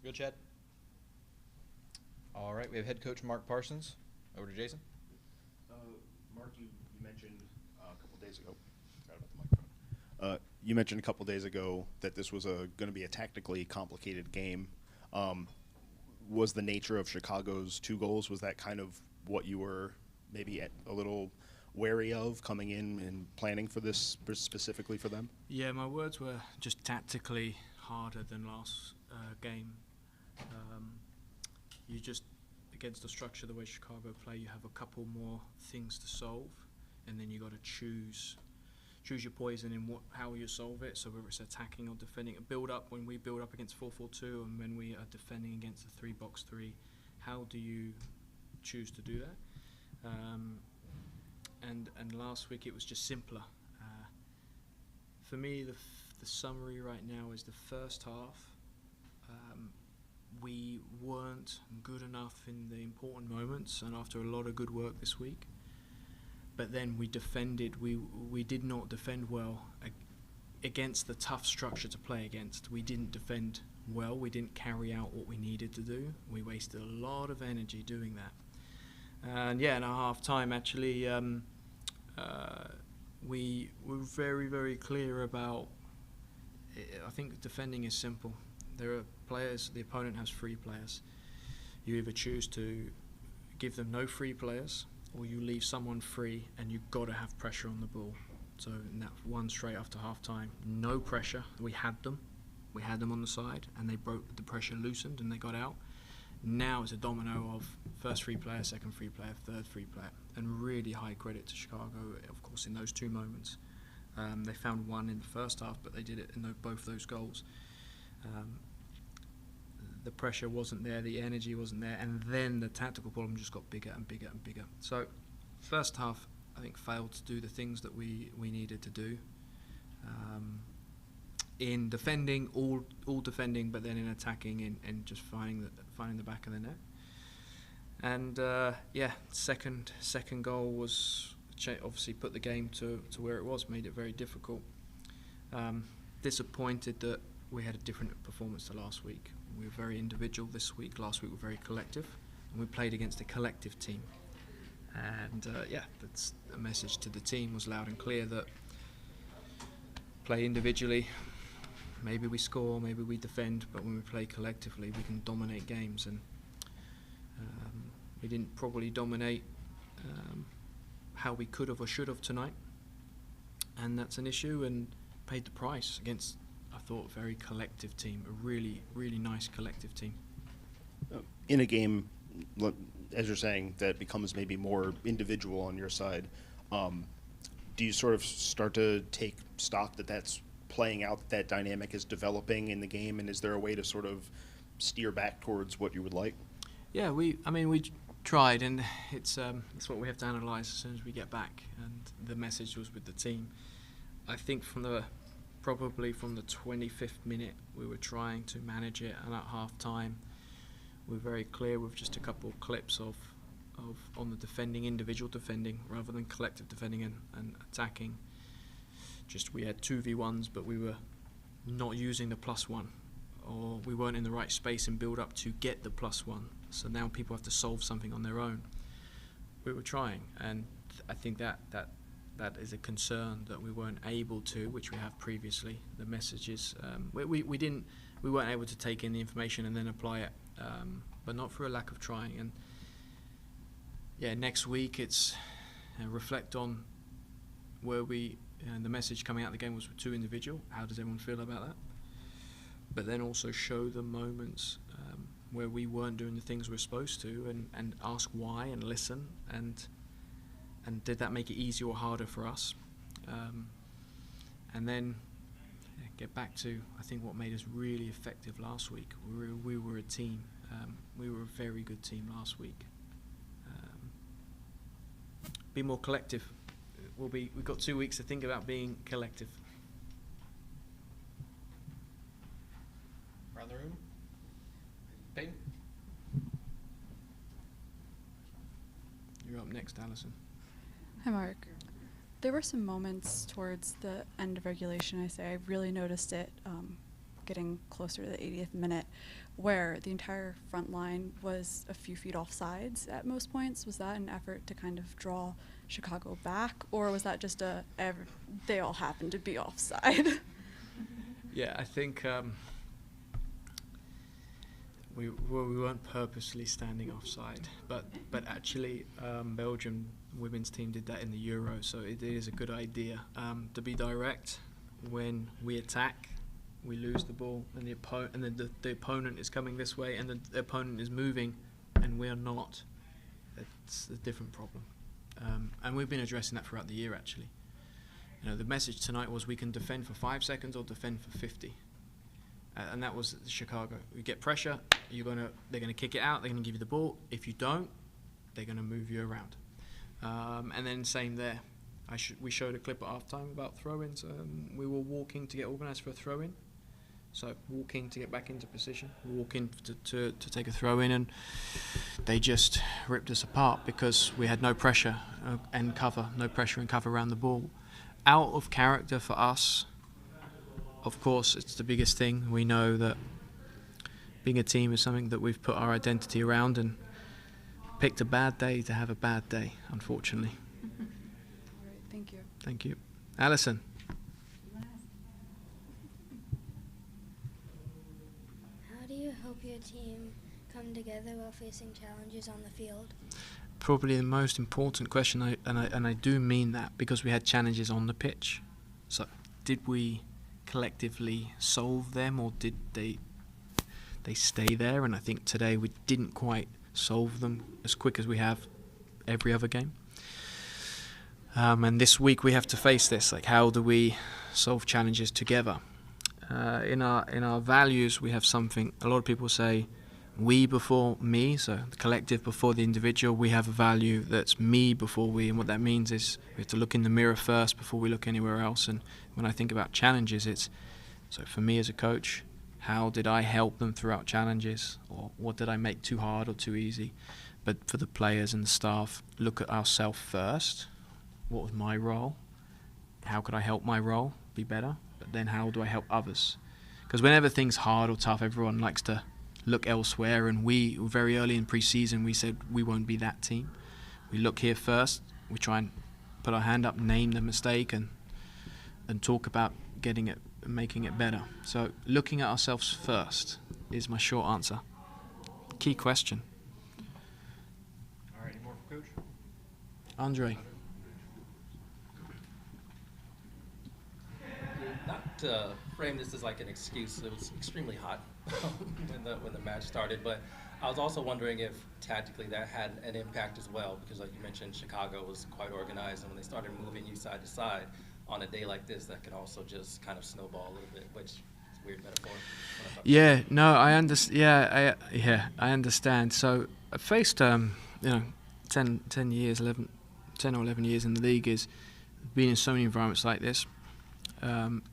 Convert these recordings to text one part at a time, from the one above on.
Good, Chad. All right, we have head coach Mark Parsons. Over to Jason. Mark, you mentioned a couple days ago. Forgot about the microphone. You mentioned a couple days ago that this was going to be a tactically complicated game. Was the nature of Chicago's 2 goals, was that kind of what you were maybe a little wary of coming in and planning for this specifically for them? Yeah, my words were just tactically harder than last game. You just, against the structure, the way Chicago play, you have a couple more things to solve, and then you got to choose your poison in how you solve it. So whether it's attacking or defending, when we build up against 4-4-2, and when we are defending against a 3-box-3, how do you choose to do that? And last week it was just simpler. For me, the summary right now is the first half. We weren't good enough in the important moments, and after a lot of good work this week. But then we defended. We did not defend well against the tough structure to play against. We didn't defend well. We didn't carry out what we needed to do. We wasted a lot of energy doing that. And yeah, in our half time, actually, we were very, very clear about. I think defending is simple. There are players, the opponent has free players. You either choose to give them no free players, or you leave someone free, and you've got to have pressure on the ball. So in that one straight after half time, no pressure. We had them on the side, and they broke the pressure, loosened, and they got out. Now it's a domino of first free player, second free player, third free player, and really high credit to Chicago, of course, in those 2 moments. They found one in the first half, but they did it in both those goals. The pressure wasn't there, the energy wasn't there, and then the tactical problem just got bigger and bigger and bigger. So first half, I think, failed to do the things that we needed to do. In defending, all defending, but then in attacking and just finding the back of the net. And second goal was obviously put the game to where it was, made it very difficult. Disappointed that we had a different performance to last week. We were very individual this week. Last week we were very collective, and we played against a collective team. And that's a message to the team, was loud and clear, that play individually, maybe we score, maybe we defend, but when we play collectively we can dominate games. And we didn't probably dominate how we could have or should have tonight, and that's an issue, and paid the price against, I thought, a very collective team, a really, really nice collective team. In a game, as you're saying, that becomes maybe more individual on your side, do you sort of start to take stock that that's playing out, that dynamic is developing in the game, and is there a way to sort of steer back towards what you would like? Yeah, we tried, and it's what we have to analyse as soon as we get back, and the message was with the team. I think probably from the 25th minute we were trying to manage it, and at half time we were very clear with just a couple of clips of on the defending, individual defending rather than collective defending and attacking. Just we had 2v1s, but we were not using the +1, or we weren't in the right space and build up to get the +1. So now people have to solve something on their own. We were trying, and I think that is a concern, that we weren't able to, which we have previously. The messages we weren't able to take in the information and then apply it, but not for a lack of trying. And yeah, next week it's reflect on where and the message coming out of the game was too individual. How does everyone feel about that? But then also show the moments where we weren't doing the things we're supposed to, and ask why, and listen, and did that make it easier or harder for us? And then get back to, I think, what made us really effective last week. We were a team. We were a very good team last week. Be more collective. We've got 2 weeks to think about being collective. Around the room. Peyton? You're up next, Alison. Hi, Mark. There were some moments towards the end of regulation, I really noticed it getting closer to the 80th minute, where the entire front line was a few feet off sides at most points. Was that an effort to kind of draw Chicago back, or was that just they all happened to be offside? Yeah, I think we weren't purposely standing offside, but actually Belgium women's team did that in the Euro, so it is a good idea to be direct. When we attack, we lose the ball, and the opponent is coming this way, and the opponent is moving, and we are not. It's a different problem, and we've been addressing that throughout the year. Actually, the message tonight was we can defend for 5 seconds or defend for 50. And that was Chicago. You get pressure, they're gonna kick it out, they're gonna give you the ball. If you don't, they're gonna move you around. And then same there. We showed a clip at halftime about throw-ins. We were walking to get organised for a throw-in. So walking to get back into position, walking to take a throw-in, and they just ripped us apart because we had no pressure and cover, around the ball. Out of character for us. Of course, it's the biggest thing. We know that being a team is something that we've put our identity around, and picked a bad day to have a bad day, unfortunately. All right, thank you. Thank you. Alison. How do you help your team come together while facing challenges on the field? Probably the most important question, and I do mean that, because we had challenges on the pitch. So did we collectively solve them, or did they stay there? And I think today we didn't quite solve them as quick as we have every other game. And this week we have to face this. Like, how do we solve challenges together? In our values, we have something. A lot of people say we before me, so the collective before the individual. We have a value that's me before we, and what that means is we have to look in the mirror first before we look anywhere else. And when I think about challenges, it's, so for me as a coach, how did I help them throughout challenges, or what did I make too hard or too easy? But for the players and the staff, look at ourselves first. What was my role? How could I help my role be better? But then how do I help others? Because whenever things hard or tough, everyone likes to look elsewhere, and we, very early in pre-season, we said we won't be that team. We look here first, we try and put our hand up, name the mistake, and talk about getting it, making it better. So looking at ourselves first is my short answer. Key question. All right, any more for Coach? Not Andre. to frame this as like an excuse, it was extremely hot when the match started, but I was also wondering if tactically that had an impact as well, because like you mentioned, Chicago was quite organized, and when they started moving you side to side on a day like this, that can also just kind of snowball a little bit, which is a weird metaphor. Yeah, no, I understand. I understand. So I faced 10 years, 10 or 11 years in the league, is being in so many environments like this.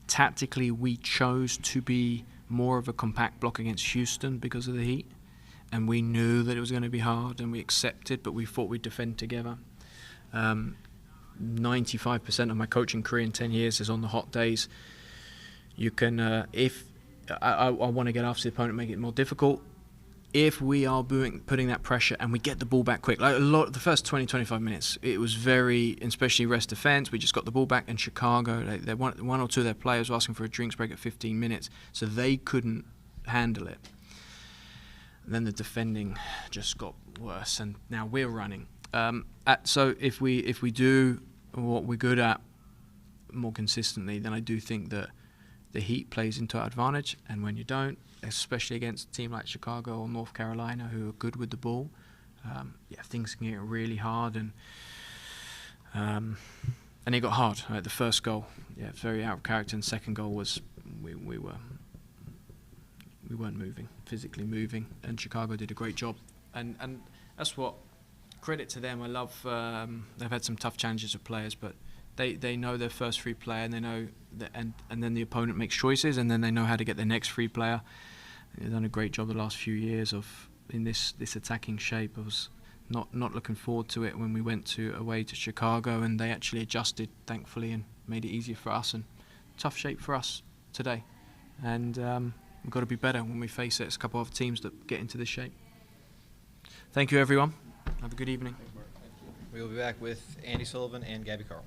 Tactically, we chose to be more of a compact block against Houston because of the heat, and we knew that it was going to be hard, and we accepted, but we thought we'd defend together. 95% of my coaching career in 10 years is on the hot days. You can, if I want to get after the opponent, make it more difficult. If we are putting that pressure and we get the ball back quick, like the first 20-25 minutes, it was very, especially rest defense, we just got the ball back. In Chicago, one or two of their players were asking for a drinks break at 15 minutes, so they couldn't handle it. And then the defending just got worse, and now we're running. So if we do what we're good at more consistently, then I do think that the heat plays into our advantage, and when you don't, especially against a team like Chicago or North Carolina who are good with the ball, things can get really hard, and it got hard. Right? The first goal, very out of character, and second goal was we weren't moving, physically moving, and Chicago did a great job, and that's what, credit to them. I love they've had some tough challenges with players, but they know their first free player, and they know that, and then the opponent makes choices, and then they know how to get their next free player. They've done a great job the last few years of in this attacking shape. I was not looking forward to it when we went away to Chicago, and they actually adjusted, thankfully, and made it easier for us, and tough shape for us today. And we've got to be better when we face it. It's a couple of teams that get into this shape. Thank you, everyone. Have a good evening. We will be back with Andy Sullivan and Gabby Carl.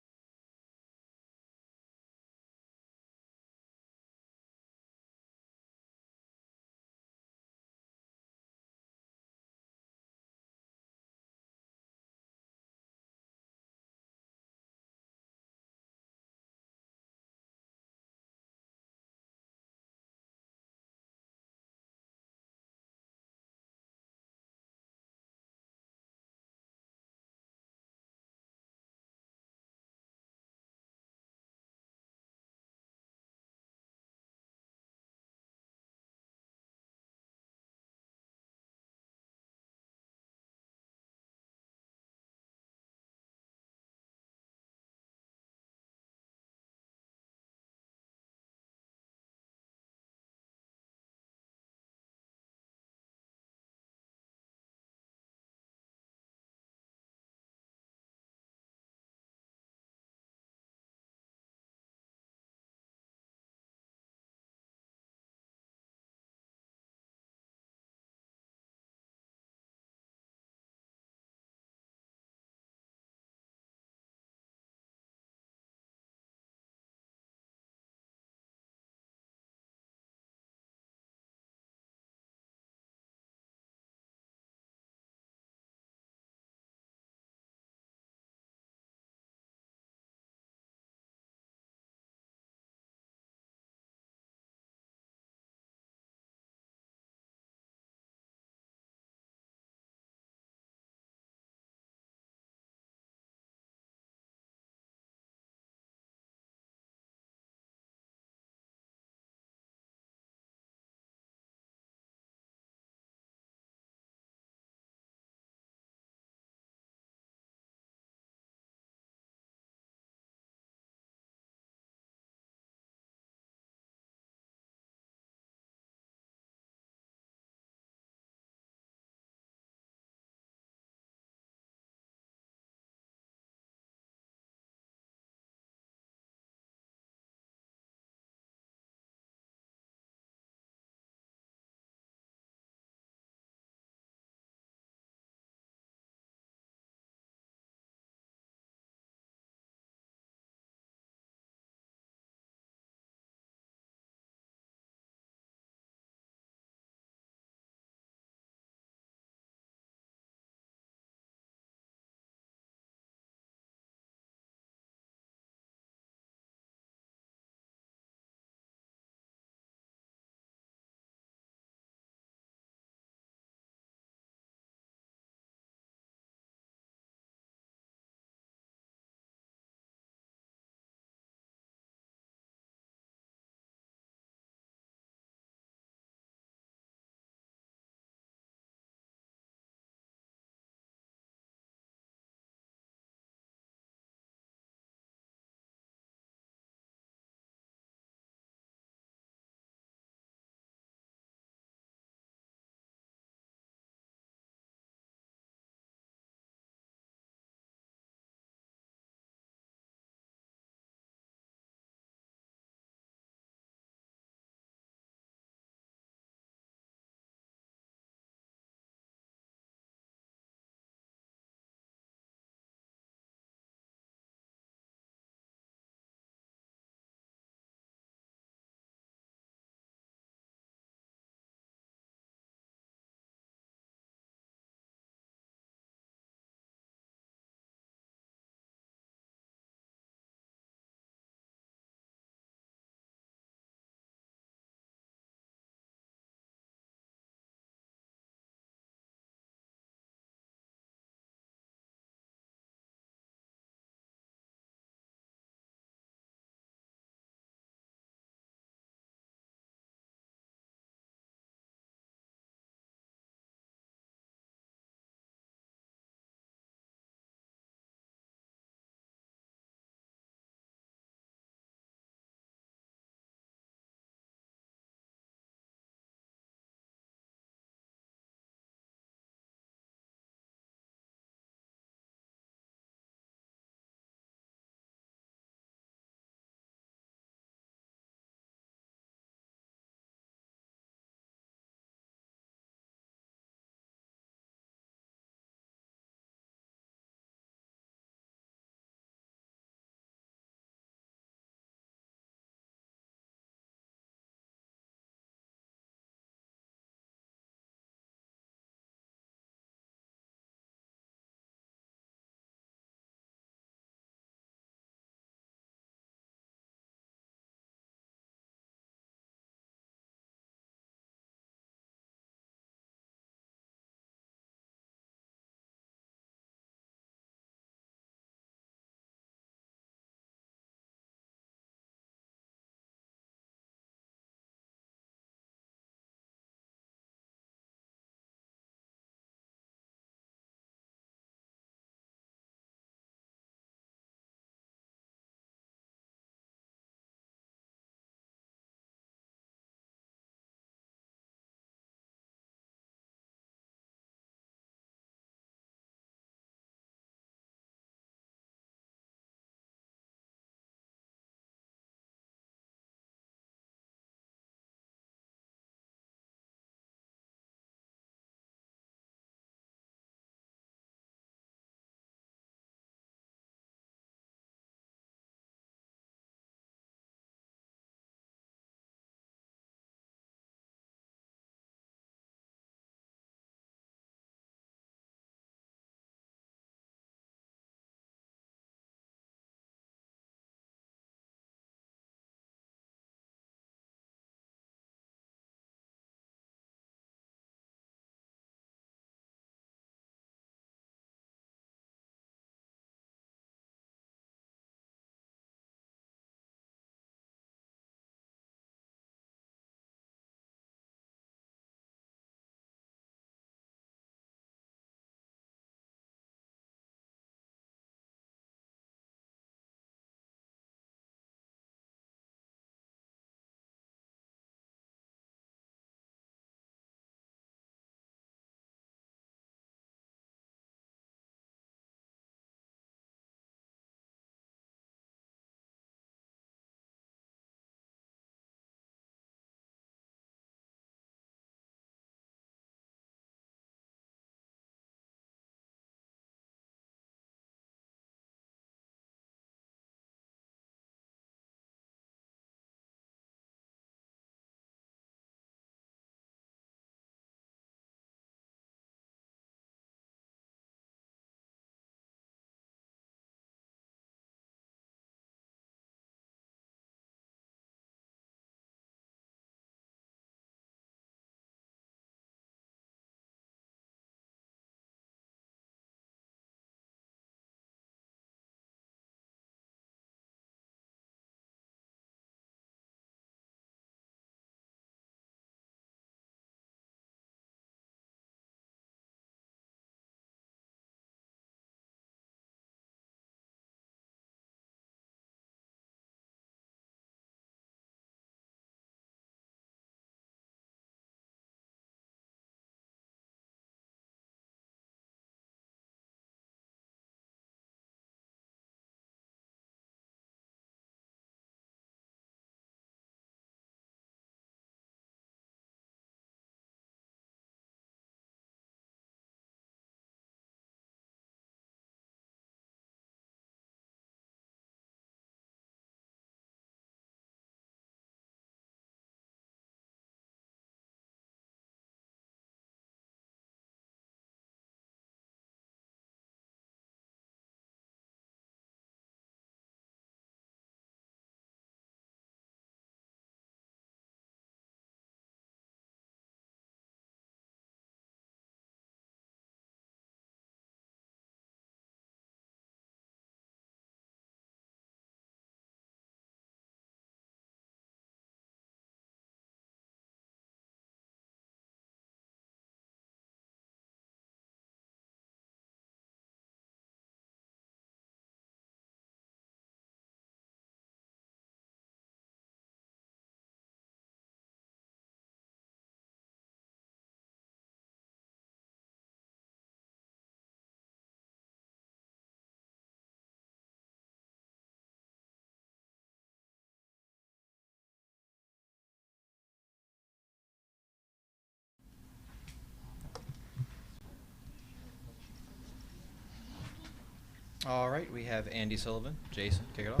All right, we have Andy Sullivan. Jason, kick it off.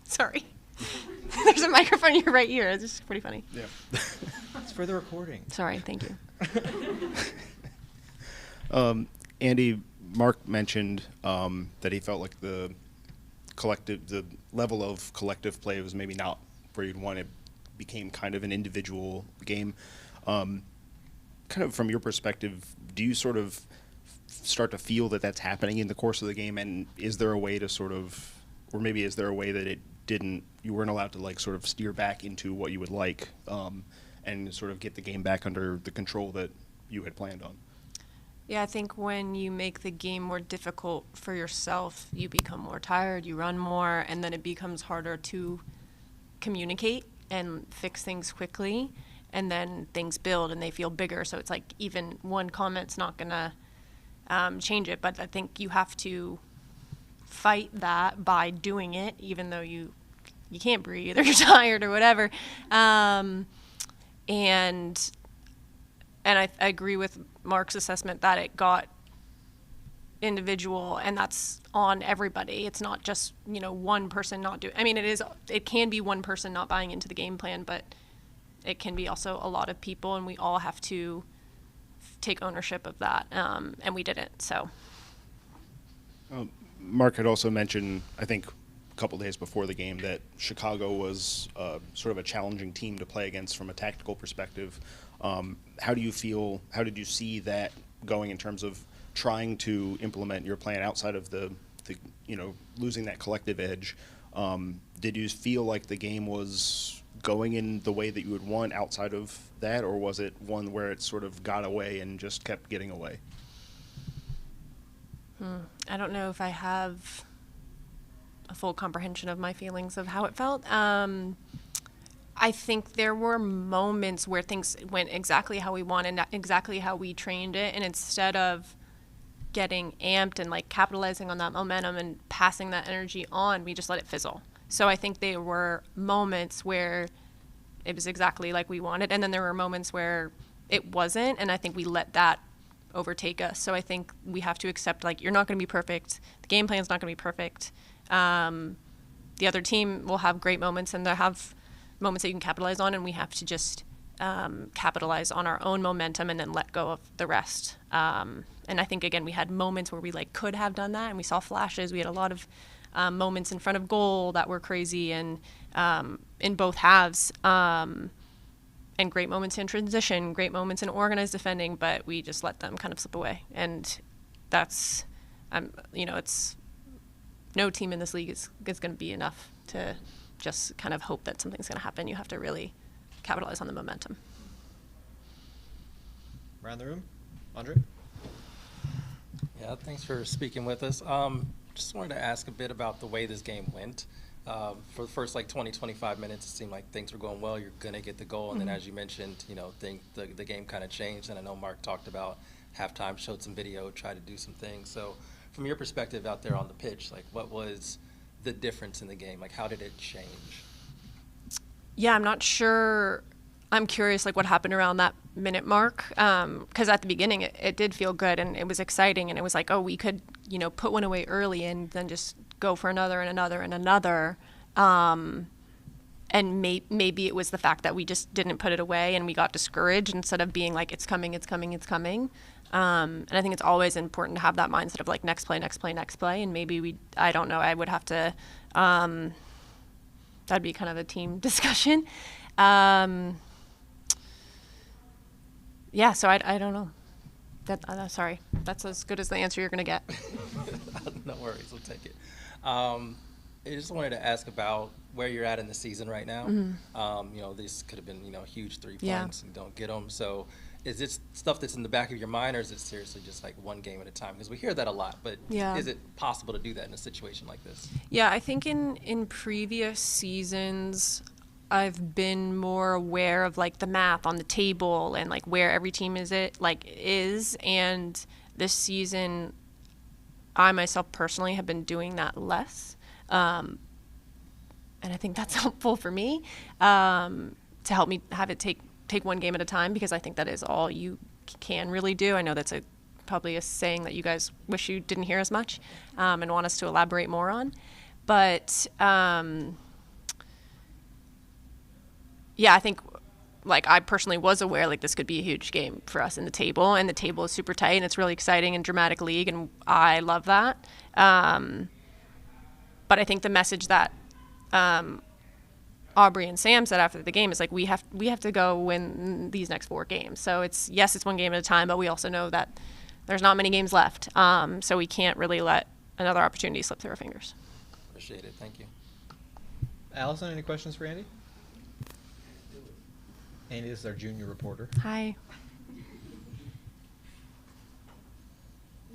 Sorry. There's a microphone in your right ear. It's just pretty funny. Yeah. It's for the recording. Sorry, thank you. Andy, Mark mentioned that he felt like the level of collective play was maybe not where you'd want. It became kind of an individual game. Kind of from your perspective, do you sort of start to feel that that's happening in the course of the game, and is there a way to sort of, or maybe is there a way that you weren't allowed to like sort of steer back into what you would like, and sort of get the game back under the control that you had planned on? Yeah, I think when you make the game more difficult for yourself, you become more tired, you run more, and then it becomes harder to communicate and fix things quickly, and then things build and they feel bigger. So it's like even one comment's not going to change it, but I think you have to fight that by doing it, even though you can't breathe or you're tired or whatever. And I agree with Mark's assessment that it got individual, and that's on everybody. It's not just, one person not doing. I mean, it can be one person not buying into the game plan, but it can be also a lot of people, and we all have to take ownership of that, and we didn't. So, Mark had also mentioned, I think, a couple days before the game, that Chicago was sort of a challenging team to play against from a tactical perspective. How do you feel? How did you see that going in terms of trying to implement your plan outside of the losing that collective edge? Did you feel like the game was going in the way that you would want outside of that, or was it one where it sort of got away and just kept getting away? I don't know if I have a full comprehension of my feelings of how it felt. I think there were moments where things went exactly how we wanted, exactly how we trained it, and instead of getting amped and like capitalizing on that momentum and passing that energy on, we just let it fizzle. So I think there were moments where it was exactly like we wanted, and then there were moments where it wasn't, and I think we let that overtake us. So I think we have to accept, like, you're not going to be perfect. The game plan's not going to be perfect. The other team will have great moments, and they'll have moments that you can capitalize on, and we have to just capitalize on our own momentum and then let go of the rest. And I think, again, we had moments where we could have done that, and we saw flashes. We had a lot of moments in front of goal that were crazy, and in both halves, and great moments in transition, great moments in organized defending, but we just let them kind of slip away. And that's, it's no team in this league is going to be enough to just kind of hope that something's going to happen. You have to really capitalize on the momentum. Around the room, Andre? Yeah, thanks for speaking with us. Just wanted to ask a bit about the way this game went. For the first 20, 25 minutes, it seemed like things were going well. You're going to get the goal. And then, as you mentioned, the game kind of changed. And I know Mark talked about halftime, showed some video, tried to do some things. So from your perspective out there on the pitch, what was the difference in the game? How did it change? Yeah, I'm not sure. I'm curious, what happened around that minute mark. Because at the beginning, it did feel good, and it was exciting. And it was we could, put one away early and then just go for another and another and another. And maybe it was the fact that we just didn't put it away and we got discouraged instead of being it's coming, it's coming, it's coming. And I think it's always important to have that mindset of next play, next play, next play. And maybe I don't know, I would have to, that'd be kind of a team discussion. Yeah, so I don't know. Sorry, that's as good as the answer you're going to get. No worries, we'll take it. I just wanted to ask about where you're at in the season right now. Mm-hmm. This could have been, huge 3 points and don't get them. So is this stuff that's in the back of your mind, or is it seriously just one game at a time? Because we hear that a lot, but is it possible to do that in a situation like this? Yeah, I think in previous seasons, I've been more aware of the math on the table and where every team is, and this season, I myself personally have been doing that less. And I think that's helpful for me, to help me have it take one game at a time, because I think that is all you can really do. I know that's a probably a saying that you guys wish you didn't hear as much, and want us to elaborate more on. But yeah, I think like I personally was aware like this could be a huge game for us in the table, and the table is super tight and it's really exciting and dramatic league, and I love that. But I think the message that Aubrey and Sam said after the game is like we have to go win these next 4 games. So it's one game at a time, but we also know that there's not many games left. So we can't really let another opportunity slip through our fingers. Appreciate it. Thank you. Allison, any questions for Andy? Andy, this is our junior reporter. Hi.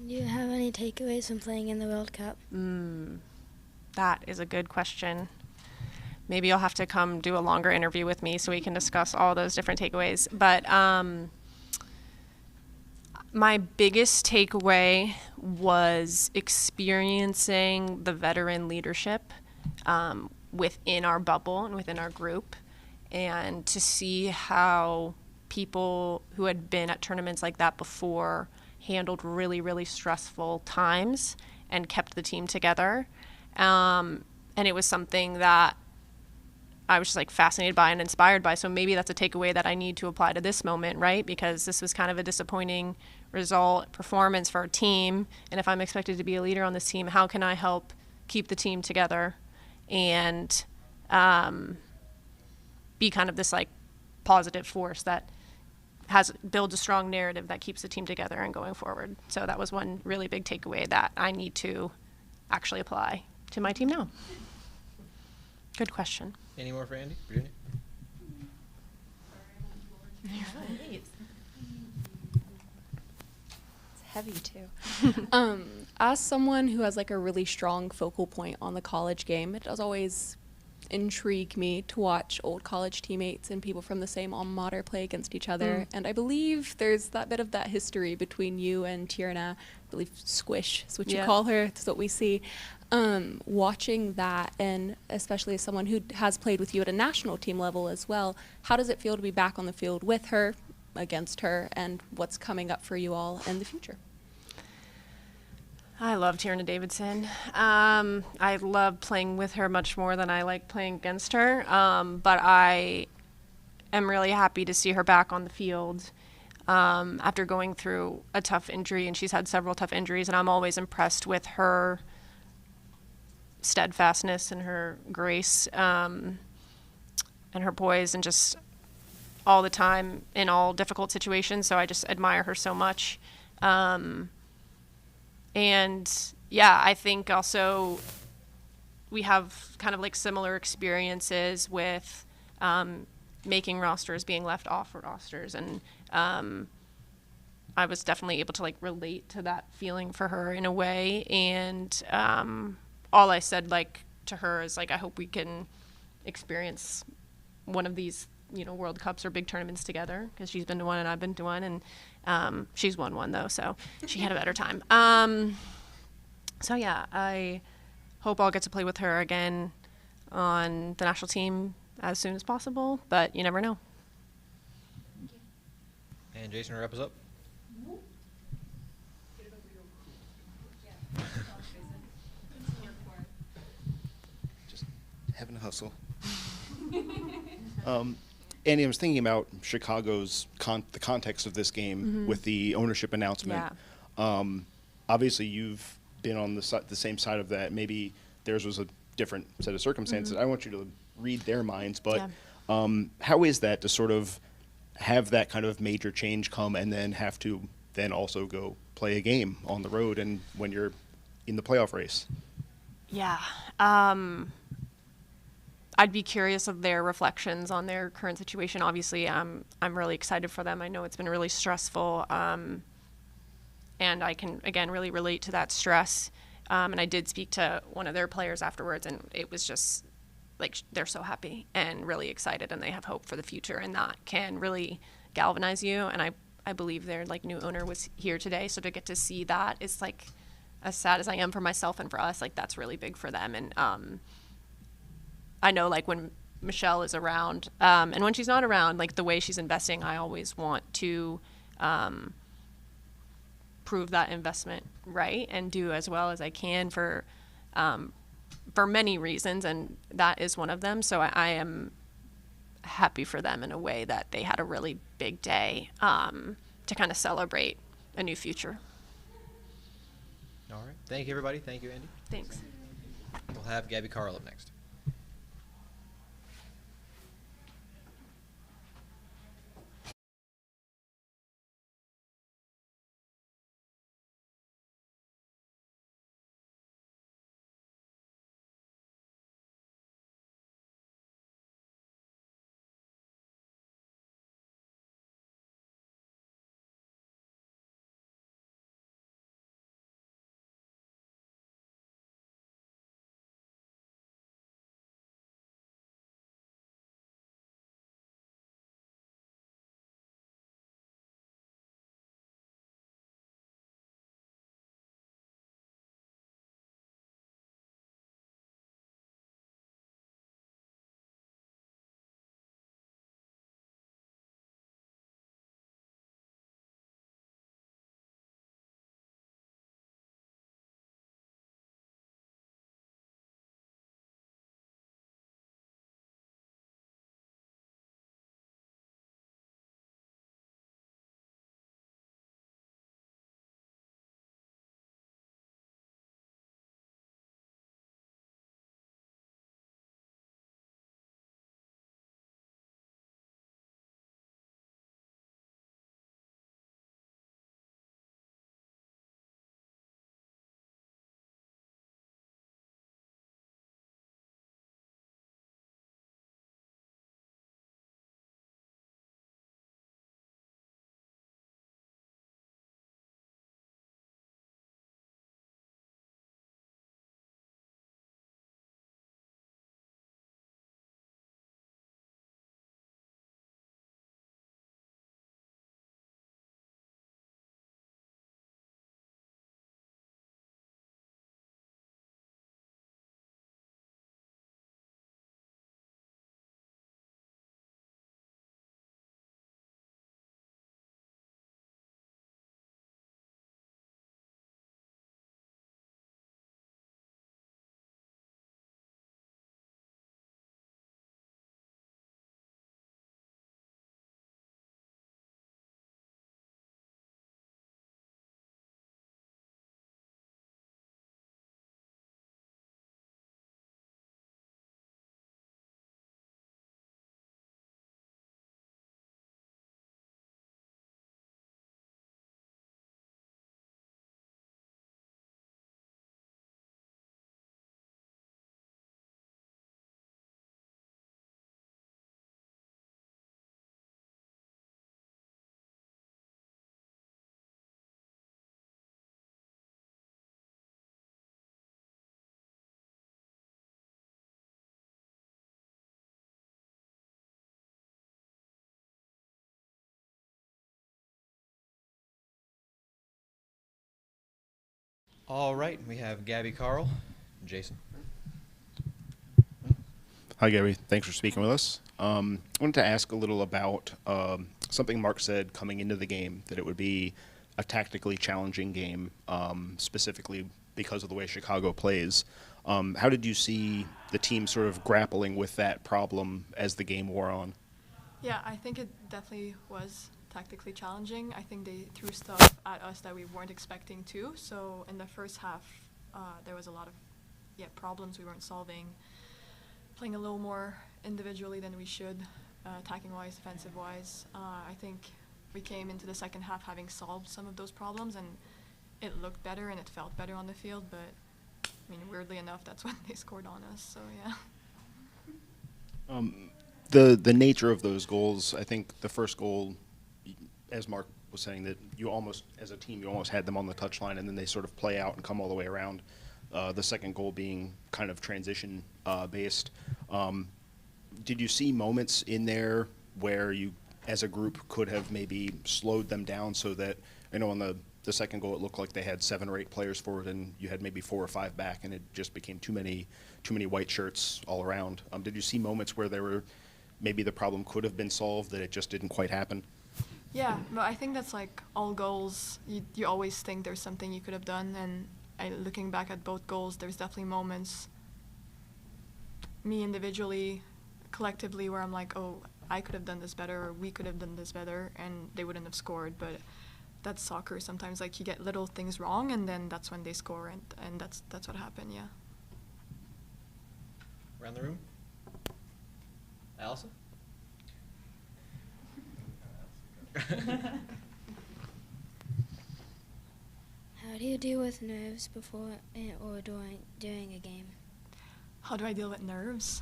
Do you have any takeaways from playing in the World Cup? That is a good question. Maybe you'll have to come do a longer interview with me so we can discuss all those different takeaways. But my biggest takeaway was experiencing the veteran leadership within our bubble and within our group, and to see how people who had been at tournaments like that before handled really, really stressful times and kept the team together. And it was something that I was just like fascinated by and inspired by. So maybe that's a takeaway that I need to apply to this moment, right? Because this was kind of a disappointing performance for our team. And if I'm expected to be a leader on this team, how can I help keep the team together and be kind of this like positive force that builds a strong narrative that keeps the team together and going forward. So that was one really big takeaway that I need to actually apply to my team now. Good question. Any more for Andy? Virginia? It's heavy too. As someone who has like a really strong focal point on the college game, it does always intrigue me to watch old college teammates and people from the same alma mater play against each other. And I believe there's that bit of that history between you and Tierna. I believe Squish is what you call her. That's what we see. Watching that, and especially as someone who has played with you at a national team level as well, how does it feel to be back on the field with her, against her, and what's coming up for you all in the future? I love Tierna Davidson. I love playing with her much more than I like playing against her. But I am really happy to see her back on the field after going through a tough injury, and she's had several tough injuries, and I'm always impressed with her steadfastness and her grace and her poise, and just all the time in all difficult situations. So I just admire her so much. And yeah, I think also we have kind of like similar experiences with making rosters, being left off rosters, and I was definitely able to like relate to that feeling for her in a way. And all I said like to her is like, I hope we can experience one of these, World Cups or big tournaments together, because she's been to one and I've been to one, and she's won one though, so she had a better time. So yeah, I hope I'll get to play with her again on the national team as soon as possible, but you never know. And Jason, wrap us up. Just having a hustle. Andy, I was thinking about Chicago's the context of this game with the ownership announcement. Yeah. Obviously, you've been on the same side of that. Maybe theirs was a different set of circumstances. I want you to read their minds, but how is that to sort of have that kind of major change come and then have to then also go play a game on the road and when you're in the playoff race? Yeah. I'd be curious of their reflections on their current situation. Obviously, I'm really excited for them. I know it's been really stressful, and I can, again, really relate to that stress. And I did speak to one of their players afterwards, and it was just like they're so happy and really excited, and they have hope for the future, and that can really galvanize you. And I believe their like new owner was here today, so to get to see that is like, as sad as I am for myself and for us, like that's really big for them. And I know like when Michelle is around, and when she's not around, like the way she's investing, I always want to prove that investment right and do as well as I can for many reasons, and that is one of them. So I am happy for them in a way that they had a really big day to kind of celebrate a new future. All right. Thank you, everybody. Thank you, Andy. Thanks. We'll have Gabby Carl up next. All right. We have Gabby Carl. Jason. Hi, Gabby. Thanks for speaking with us. I wanted to ask a little about something Mark said coming into the game, that it would be a tactically challenging game, specifically because of the way Chicago plays. How did you see the team sort of grappling with that problem as the game wore on? Yeah, I think it definitely was tactically challenging. I think they threw stuff at us that we weren't expecting to. So in the first half, there was a lot of problems we weren't solving, playing a little more individually than we should, attacking-wise, defensive-wise. I think we came into the second half having solved some of those problems, and it looked better and it felt better on the field, but I mean, weirdly enough, that's when they scored on us, so yeah. The nature of those goals, I think the first goal, as Mark was saying, that you almost, as a team, you almost had them on the touchline, and then they sort of play out and come all the way around. The second goal being kind of transition based. Did you see moments in there where you, as a group, could have maybe slowed them down so that, on the second goal, it looked like they had 7 or 8 players forward, and you had maybe 4 or 5 back, and it just became too many white shirts all around? Did you see moments where there were maybe the problem could have been solved, that it just didn't quite happen? Yeah, but I think that's like all goals. You always think there's something you could have done, and looking back at both goals, there's definitely moments, me individually, collectively, where I'm like, oh, I could have done this better, or we could have done this better, and they wouldn't have scored. But that's soccer. Sometimes like you get little things wrong, and then that's when they score, and that's what happened. Yeah. Around the room. Allison? How do you deal with nerves before or during a game? How do I deal with nerves?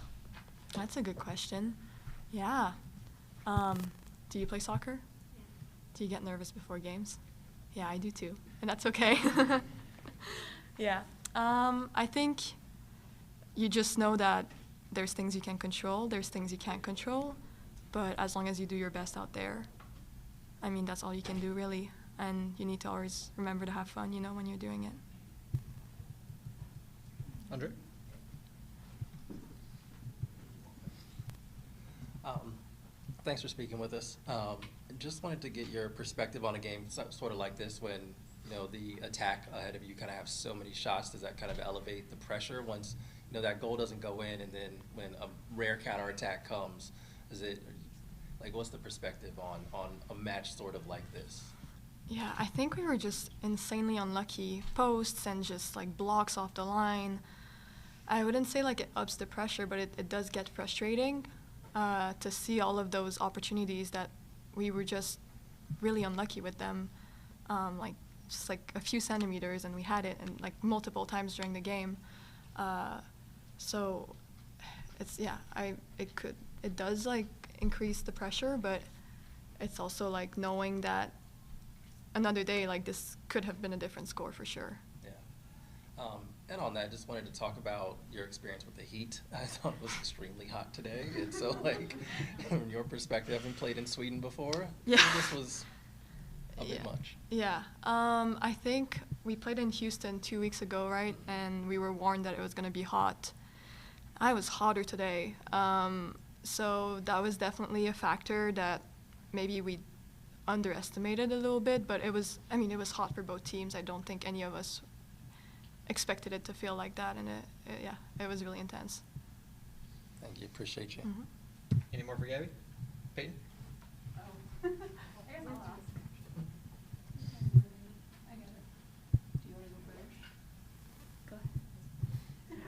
That's a good question. Yeah. Do you play soccer? Yeah. Do you get nervous before games? Yeah, I do too, and that's okay. Yeah. I think you just know that there's things you can control, there's things you can't control, but as long as you do your best out there, I mean, that's all you can do really, and you need to always remember to have fun, when you're doing it. Andre? Thanks for speaking with us. Just wanted to get your perspective on a game sort of like this when, the attack ahead of you kind of have so many shots. Does that kind of elevate the pressure once, that goal doesn't go in, and then when a rare counterattack comes, what's the perspective on a match sort of like this? Yeah, I think we were just insanely unlucky. Posts and just blocks off the line. I wouldn't say it ups the pressure, but it does get frustrating to see all of those opportunities that we were just really unlucky with them. Just a few centimeters, and we had it, and multiple times during the game. So it's, it does increase the pressure, but it's also knowing that another day this could have been a different score for sure. Yeah. And on that, just wanted to talk about your experience with the heat. I thought it was extremely hot today, and so from your perspective, having played in Sweden before, yeah, this was a bit much. Yeah. I think we played in Houston 2 weeks ago, right? And we were warned that it was going to be hot. I was hotter today. So that was definitely a factor that maybe we underestimated a little bit, but it was hot for both teams. I don't think any of us expected it to feel like that, and it was really intense. Thank you. Appreciate you. Mm-hmm. Any more for Gabby? Peyton?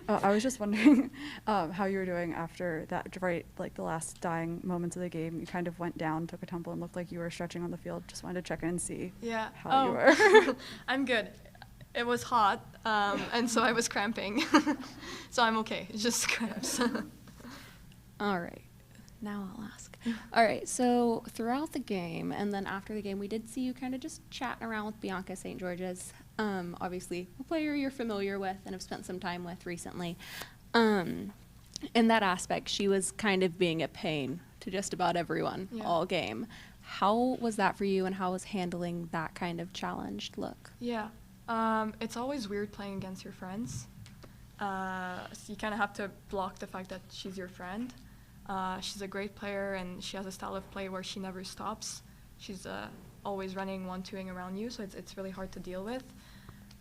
I was just wondering how you were doing after that, right, the last dying moments of the game. You kind of went down, took a tumble, and looked like you were stretching on the field. Just wanted to check in and see how you were. I'm good. It was hot, and so I was cramping. So I'm okay. It's just cramps. All right. Now I'll ask. All right. So throughout the game and then after the game, we did see you kind of just chatting around with Bianca St. George's. Obviously, a player you're familiar with and have spent some time with recently. In that aspect, she was kind of being a pain to just about everyone all game. How was that for you, and how was handling that kind of challenged look? Yeah. It's always weird playing against your friends. So you kind of have to block the fact that she's your friend. She's a great player, and she has a style of play where she never stops. She's always running, 1-2ing around you, so it's really hard to deal with.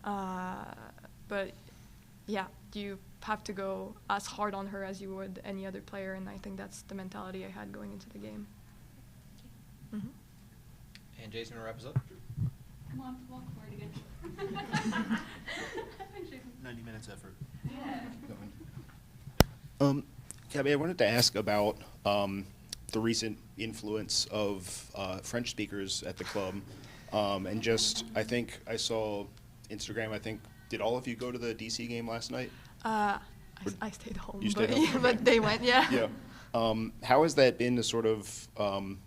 But yeah, you have to go as hard on her as you would any other player, and I think that's the mentality I had going into the game. Mm-hmm. And Jason will wrap us up. Come on, walk forward again. 90 minutes effort. Yeah. Gabby, I wanted to ask about the recent influence of French speakers at the club, and just, I think I saw Instagram, did all of you go to the DC game last night? I stayed home. You stayed home? But they went, yeah. Yeah. How has that been to sort of,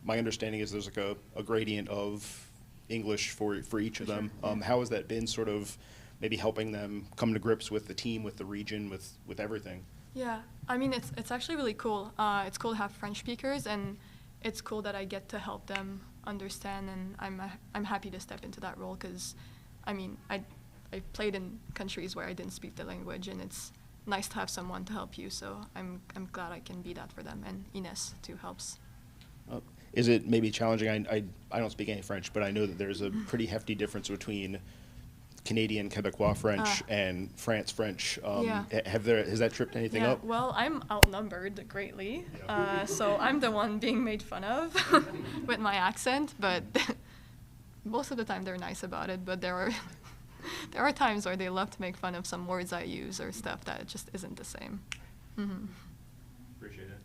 my understanding is there's a gradient of English for each of them. How has that been sort of maybe helping them come to grips with the team, with the region, with everything? Yeah, it's actually really cool. It's cool to have French speakers, and it's cool that I get to help them understand, and I'm happy to step into that role because, I played in countries where I didn't speak the language, and it's nice to have someone to help you. So I'm glad I can be that for them, and Ines too helps. is it maybe challenging? I don't speak any French, but I know that there's a pretty hefty difference between Canadian Quebecois French and France French. Yeah. Has that tripped anything Yeah, up? well, I'm outnumbered greatly, so I'm the one being made fun of with my accent, but most of the time they're nice about it, but there are times where they love to make fun of some words I use or stuff that just isn't the same. Mm-hmm. Appreciate it.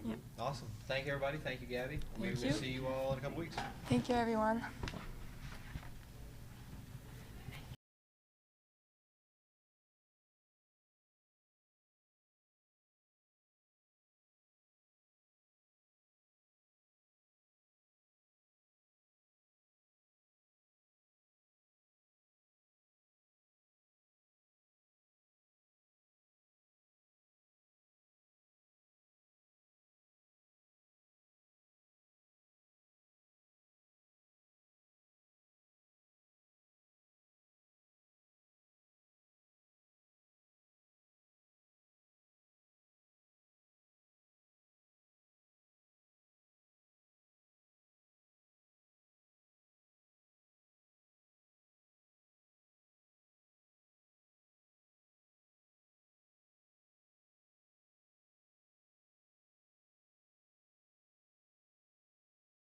Yeah. Awesome. Thank you, everybody. Thank you, Gabby. We Thank will you. see you all in a couple weeks. Thank you, everyone.